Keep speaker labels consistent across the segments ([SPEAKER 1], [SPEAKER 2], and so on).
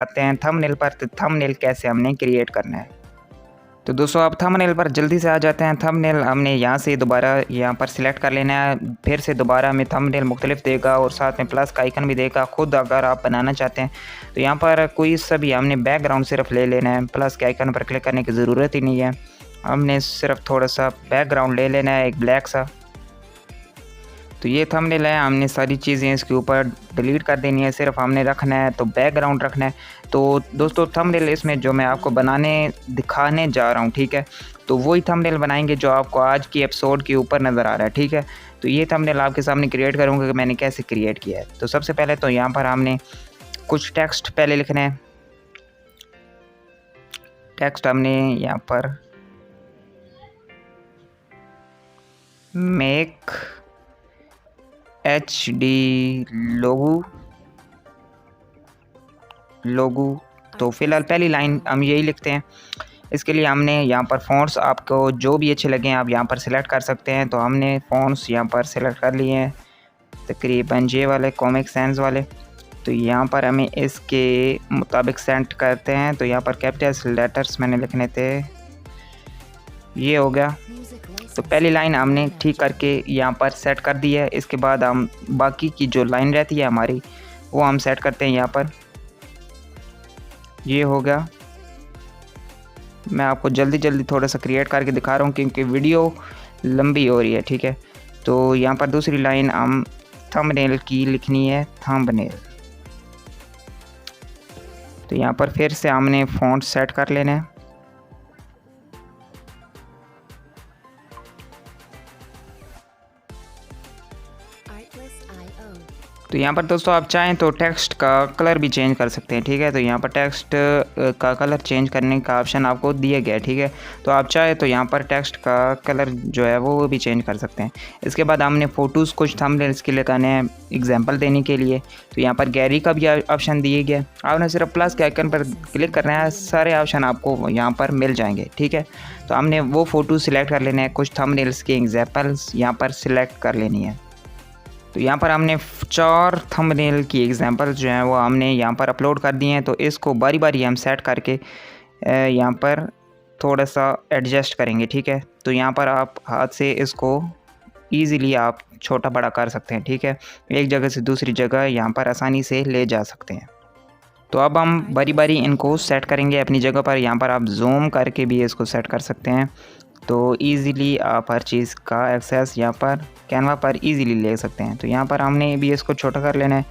[SPEAKER 1] आते हैं थंबनेल पर, तो थंबनेल कैसे हमने क्रिएट करना है। तो दोस्तों आप थंबनेल पर जल्दी से आ जाते हैं। थंबनेल हमने यहाँ से दोबारा यहाँ पर सिलेक्ट कर लेना है। फिर से दोबारा हमें थंबनेल मुख्तलिफ देगा और साथ में प्लस का आइकन भी देगा। खुद अगर आप बनाना चाहते हैं तो यहाँ पर कोई सा भी हमने बैकग्राउंड सिर्फ ले लेना है। प्लस के आइकन पर क्लिक करने की ज़रूरत ही नहीं है। हमने सिर्फ थोड़ा सा बैकग्राउंड ले लेना है, एक ब्लैक सा। तो ये थंबनेल है, हमने सारी चीज़ें इसके ऊपर डिलीट कर देनी है। सिर्फ हमने रखना है तो बैकग्राउंड रखना है। तो दोस्तों थंबनेल इसमें जो मैं आपको दिखाने जा रहा हूँ, ठीक है, तो वही थंबनेल बनाएंगे जो आपको आज की एपिसोड के ऊपर नज़र आ रहा है, ठीक है। तो ये थंबनेल आपके सामने क्रिएट करूँगा कि मैंने कैसे क्रिएट किया है। तो सबसे पहले तो यहाँ पर हमने कुछ टेक्स्ट पहले लिखना है। टेक्स्ट हमने यहाँ पर मेक HD लोगो। तो फिलहाल पहली लाइन हम यही लिखते हैं। इसके लिए हमने यहाँ पर फ़ॉन्ट्स आपको जो भी अच्छे लगें आप यहाँ पर सिलेक्ट कर सकते हैं। तो हमने फ़ॉन्ट्स यहाँ पर सिलेक्ट कर लिए हैं, तकरीबन ये वाले कॉमिक सेंस वाले। तो यहाँ पर हमें इसके मुताबिक सेट करते हैं। तो यहाँ पर कैपिटल लेटर्स मैंने लिखने थे, ये हो गया। तो पहली लाइन हमने ठीक करके यहाँ पर सेट कर दी है। इसके बाद हम बाकी की जो लाइन रहती है हमारी वो हम सेट करते हैं यहाँ पर। ये हो गया। मैं आपको जल्दी थोड़ा सा क्रिएट करके दिखा रहा हूँ क्योंकि वीडियो लंबी हो रही है, ठीक है। तो यहाँ पर दूसरी लाइन हम थंबनेल की लिखनी है, थंबनेल। तो यहाँ पर फिर से हमने फ़ॉन्ट सेट कर लेना है। तो यहाँ पर दोस्तों आप चाहें तो टेक्स्ट का कलर भी चेंज कर सकते हैं, ठीक है। तो यहाँ पर टेक्स्ट का कलर चेंज करने का ऑप्शन आपको दिया गया है, ठीक है। तो आप चाहे तो यहाँ पर टेक्स्ट का कलर जो है वो भी चेंज कर सकते हैं। इसके बाद हमने फ़ोटोज़ कुछ थंबनेल्स के लिए करने हैं एग्जांपल देने के लिए। तो यहाँ पर गैलरी का भी ऑप्शन दिए गया। आपने सिर्फ प्लस के आइकन पर क्लिक करना है, सारे ऑप्शन आपको यहाँ पर मिल जाएंगे, ठीक है। तो हमने वो फ़ोटो सिलेक्ट कर लेने हैं, कुछ थंबनेल्स के एग्जाम्पल्स यहाँ पर सिलेक्ट कर लेनी है। तो यहाँ पर हमने 4 थंबनेल की एग्जांपल जो हैं वो हमने यहाँ पर अपलोड कर दिए हैं। तो इसको बारी बारी हम सेट करके यहाँ पर थोड़ा सा एडजस्ट करेंगे, ठीक है। तो यहाँ पर आप हाथ से इसको ईज़िली आप छोटा बड़ा कर सकते हैं, ठीक है। एक जगह से दूसरी जगह यहाँ पर आसानी से ले जा सकते हैं। तो अब हम बारी बारी इनको सेट करेंगे अपनी जगह पर। यहाँ पर आप जूम करके भी इसको सेट कर सकते हैं। तो ईज़िली आप हर चीज़ का एक्सेस यहाँ पर कैनवा पर ईज़िली ले सकते हैं। तो यहाँ पर हमने भी इसको छोटा कर लेना है,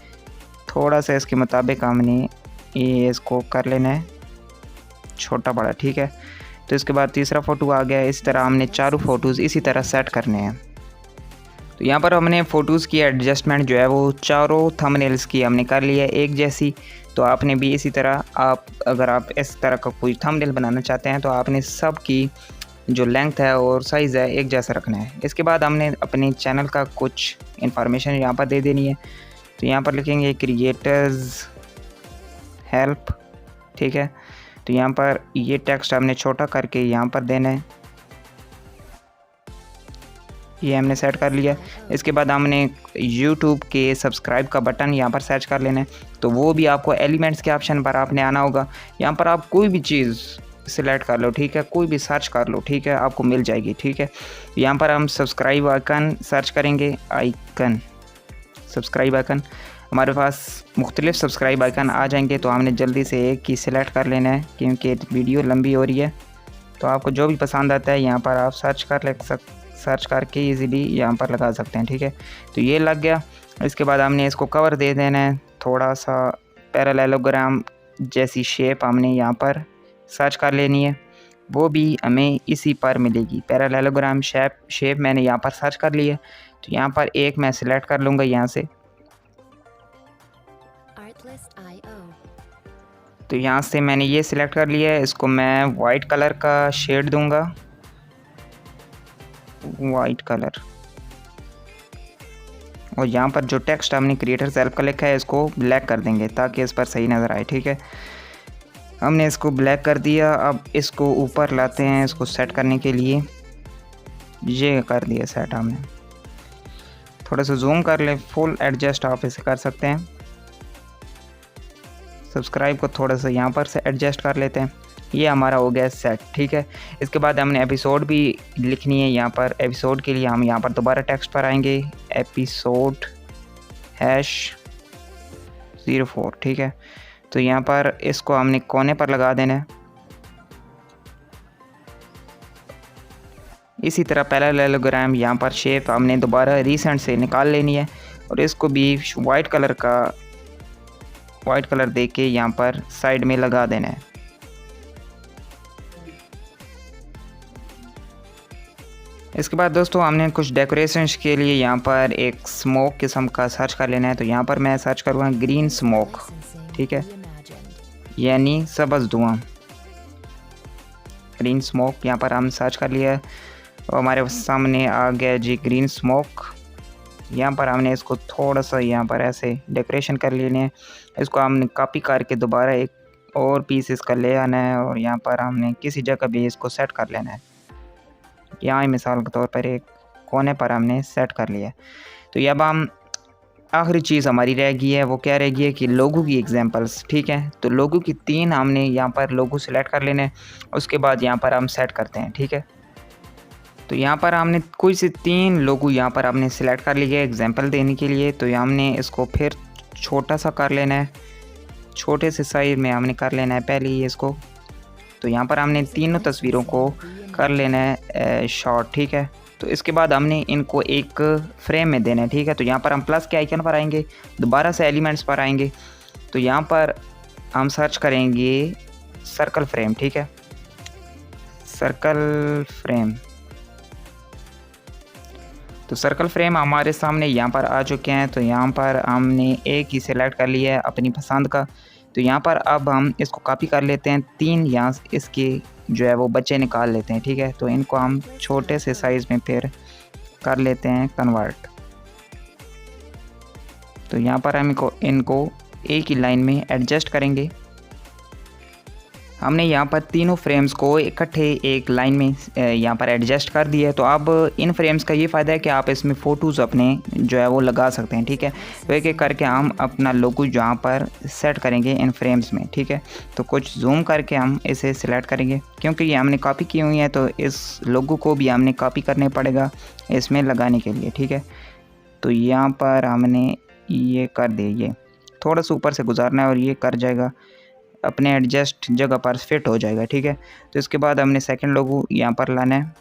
[SPEAKER 1] थोड़ा सा इसके मुताबिक हमने ये इसको कर लेना है छोटा बड़ा, ठीक है। तो इसके बाद तीसरा फ़ोटो आ गया। इस तरह हमने चारों फ़ोटोज़ इसी तरह सेट करने हैं। तो यहाँ पर हमने फ़ोटोज़ की एडजस्टमेंट जो है वो चारों थंबनेल्स की हमने कर लिया है एक जैसी। तो आपने भी इसी तरह अगर आप इस तरह का कोई थंबनेल बनाना चाहते हैं तो आपने सब की जो लेंथ है और साइज़ है एक जैसा रखना है। इसके बाद हमने अपने चैनल का कुछ इन्फॉर्मेशन यहाँ पर दे देनी है। तो यहाँ पर लिखेंगे क्रिएटर्स हेल्प, ठीक है। तो यहाँ पर ये टेक्स्ट हमने छोटा करके यहाँ पर देना है, ये हमने सेट कर लिया। इसके बाद हमने YouTube के सब्सक्राइब का बटन यहाँ पर सर्च कर लेना है। तो वो भी आपको एलिमेंट्स के ऑप्शन पर आपने आना होगा। यहाँ पर आप कोई भी चीज़ सिलेक्ट कर लो, ठीक है, कोई भी सर्च कर लो, ठीक है, आपको मिल जाएगी, ठीक है। यहाँ पर हम सब्सक्राइब आइकन सर्च करेंगे, सब्सक्राइब आइकन हमारे पास मुख्तलिफ सब्सक्राइब आइकन आ जाएंगे। तो हमने जल्दी से एक ही सिलेक्ट कर लेना है क्योंकि वीडियो लंबी हो रही है। तो आपको जो भी पसंद आता है यहाँ पर आप सर्च करके ईज़िली यहाँ पर लगा सकते हैं, ठीक है। तो ये लग गया। इसके बाद हमने इसको कवर दे देना है, थोड़ा सा पैरेललोग्राम जैसी शेप हमने यहाँ पर सर्च कर लेनी है, वो भी हमें इसी पर मिलेगी। पैरेललोग्राम शेप मैंने यहाँ पर सर्च कर ली है। तो यहाँ पर एक मैं सिलेक्ट कर लूँगा यहाँ से। तो यहाँ से मैंने ये सिलेक्ट कर लिया है। इसको मैं वाइट कलर का शेड दूँगा, वाइट कलर। और यहाँ पर जो टेक्स्ट हमने क्रिएटर्स हेल्प का लिखा है इसको ब्लैक कर देंगे ताकि इस पर सही नज़र आए, ठीक है। हमने इसको ब्लैक कर दिया। अब इसको ऊपर लाते हैं इसको सेट करने के लिए, ये कर दिया सेट हमने। थोड़ा सा जूम कर ले, फुल एडजस्ट आप इसे कर सकते हैं। सब्सक्राइब को थोड़ा सा यहाँ पर से एडजस्ट कर लेते हैं। ये हमारा हो गया सेट, ठीक है। इसके बाद हमने एपिसोड भी लिखनी है यहाँ पर। एपिसोड के लिए हम यहाँ पर दोबारा टेक्स्ट पर आएंगे, एपिसोड #04, ठीक है। तो यहाँ पर इसको हमने कोने पर लगा देना है। इसी तरह पैरेललोग्राम यहाँ पर शेप हमने दोबारा रिसेंट से निकाल लेनी है और इसको भी वाइट कलर दे के यहाँ पर साइड में लगा देना है। इसके बाद दोस्तों हमने कुछ डेकोरेशंस के लिए यहाँ पर एक स्मोक किस्म का सर्च कर लेना है। तो यहाँ पर मैं सर्च करूँगा ग्रीन स्मोक, ठीक है, यानी सब्ज़ धुआं। ग्रीन स्मोक यहाँ पर हम सर्च कर लिया है और हमारे सामने आ गया जी ग्रीन स्मोक। यहाँ पर हमने इसको थोड़ा सा यहाँ पर ऐसे डेकोरेशन कर लेने हैं। इसको हमने कॉपी करके दोबारा एक और पीस इसका ले आना है और यहाँ पर हमने किसी जगह भी इसको सेट कर लेना है। यहाँ मिसाल के तौर पर एक कोने पर हमने सेट कर लिया है। तो अब हम आखिरी चीज़ हमारी रह गई है, वो क्या रह गई है कि लोगो की एग्जांपल्स, ठीक है। तो लोगो की 3 हमने यहाँ पर लोगो सिलेक्ट कर लेने हैं, उसके बाद यहाँ पर हम सेट करते हैं, ठीक है। तो यहाँ पर हमने कोई से 3 लोगो यहाँ पर हमने सिलेक्ट कर लिया एग्जांपल देने के लिए। तो हमने इसको फिर छोटा सा कर लेना है, छोटे से साइज में हमने कर लेना है पहले ही इसको। तो यहाँ पर हमने तीनों तस्वीरों को कर लेना है शॉर्ट, ठीक है। तो इसके बाद हमने इनको एक फ्रेम में देना है, ठीक है। तो यहाँ पर हम प्लस के आइकन पर आएंगे, दोबारा से एलिमेंट्स पर आएंगे। तो यहाँ पर हम सर्च करेंगे सर्कल फ्रेम, ठीक है, सर्कल फ्रेम। तो सर्कल फ्रेम हमारे सामने यहाँ पर आ चुके हैं। तो यहाँ पर हमने एक ही सिलेक्ट कर लिया है अपनी पसंद का। तो यहाँ पर अब हम इसको कॉपी कर लेते हैं, 3 यहाँ इसके जो है वो बच्चे निकाल लेते हैं, ठीक है। तो इनको हम छोटे से साइज़ में फिर कर लेते हैं कन्वर्ट। तो यहाँ पर हम इनको एक ही लाइन में एडजस्ट करेंगे। हमने यहाँ पर तीनों फ्रेम्स को इकट्ठे एक लाइन में यहाँ पर एडजस्ट कर दिया है। तो अब इन फ्रेम्स का ये फ़ायदा है कि आप इसमें फ़ोटोज़ अपने जो है वो लगा सकते हैं, ठीक है। तो एक एक करके हम अपना लोगो यहाँ पर सेट करेंगे इन फ्रेम्स में, ठीक है। तो कुछ जूम करके हम इसे सिलेक्ट करेंगे, क्योंकि ये हमने कॉपी की हुई है तो इस लोगो को भी हमने कॉपी करने पड़ेगा इसमें लगाने के लिए, ठीक है। तो यहाँ पर हमने ये कर दिया, ये थोड़ा सा ऊपर से गुजारना है और ये कर जाएगा, अपने एडजस्ट जगह पर फिट हो जाएगा, ठीक है। तो इसके बाद हमने सेकंड लोगो यहाँ पर लाना है,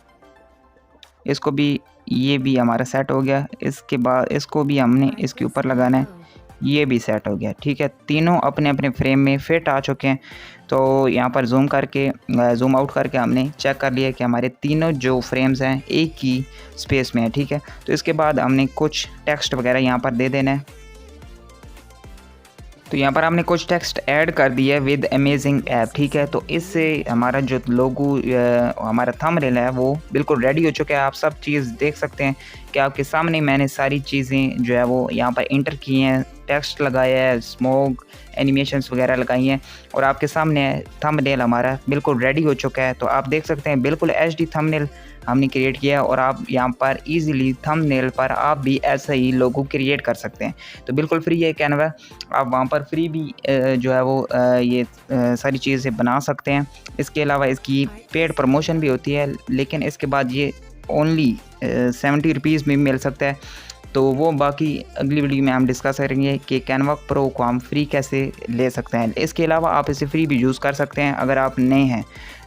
[SPEAKER 1] इसको भी, ये भी हमारा सेट हो गया। इसके बाद इसको भी हमने इसके ऊपर लगाना है, ये भी सेट हो गया, ठीक है। तीनों अपने अपने फ्रेम में फिट आ चुके हैं। तो यहाँ पर जूम आउट करके हमने चेक कर लिया कि हमारे तीनों जो फ्रेम्स हैं एक ही स्पेस में है, ठीक है। तो इसके बाद हमने कुछ टेक्स्ट वगैरह यहाँ पर दे देना है। तो यहाँ पर हमने कुछ टेक्स्ट ऐड कर दिया है विद अमेजिंग ऐप, ठीक है। तो इससे हमारा जो लोगो हमारा थंबनेल है वो बिल्कुल रेडी हो चुका है। आप सब चीज़ देख सकते हैं कि आपके सामने मैंने सारी चीज़ें जो है वो यहाँ पर इंटर की हैं, टेक्स्ट लगाया है, स्मोक एनिमेशंस वगैरह लगाई हैं और आपके सामने थंबनेल हमारा बिल्कुल रेडी हो चुका है। तो आप देख सकते हैं बिल्कुल HD थंबनेल हमने क्रिएट किया और आप यहाँ पर इजीली थंबनेल पर आप भी ऐसा ही लोगो क्रिएट कर सकते हैं। तो बिल्कुल फ्री है कैनवा, आप वहाँ पर फ्री भी जो है वो ये सारी चीज़ें बना सकते हैं। इसके अलावा इसकी पेड प्रमोशन भी होती है, लेकिन इसके बाद ये ओनली 70 रुपीज़ में मिल सकता है। तो वो बाकी अगली वीडियो में हम डिस्कस करेंगे कि कैनवा प्रो को हम फ्री कैसे ले सकते हैं। इसके अलावा आप इसे फ्री भी यूज़ कर सकते हैं। अगर आप नए हैं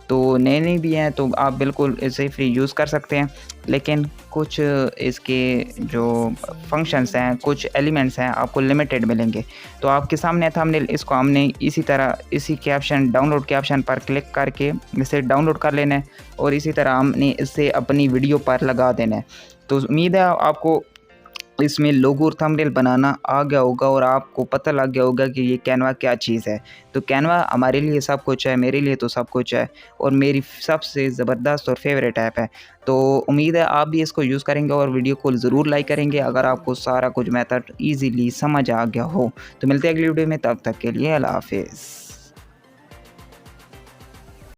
[SPEAKER 1] तो नए भी हैं तो आप बिल्कुल इसे फ्री यूज़ कर सकते हैं, लेकिन कुछ इसके जो फंक्शंस हैं, कुछ एलिमेंट्स हैं आपको लिमिटेड मिलेंगे। तो आपके सामने थंबनेल, इसको हमने इसी तरह इसी के ऑप्शन डाउनलोड के ऑप्शन पर क्लिक करके इसे डाउनलोड कर लेना है और इसी तरह हमने इसे अपनी वीडियो पर लगा देना है। तो उम्मीद है आपको इसमें लोगो और थंबनेल बनाना आ गया होगा और आपको पता लग गया होगा कि ये कैनवा क्या चीज़ है। तो कैनवा हमारे लिए सब कुछ है, मेरे लिए तो सब कुछ है और मेरी सबसे ज़बरदस्त और फेवरेट ऐप है। तो उम्मीद है आप भी इसको यूज़ करेंगे और वीडियो को ज़रूर लाइक करेंगे अगर आपको सारा कुछ मेथड ईजीली समझ आ गया हो। तो मिलते हैं अगली वीडियो में, तब तक के लिए अल्लाह हाफिज़।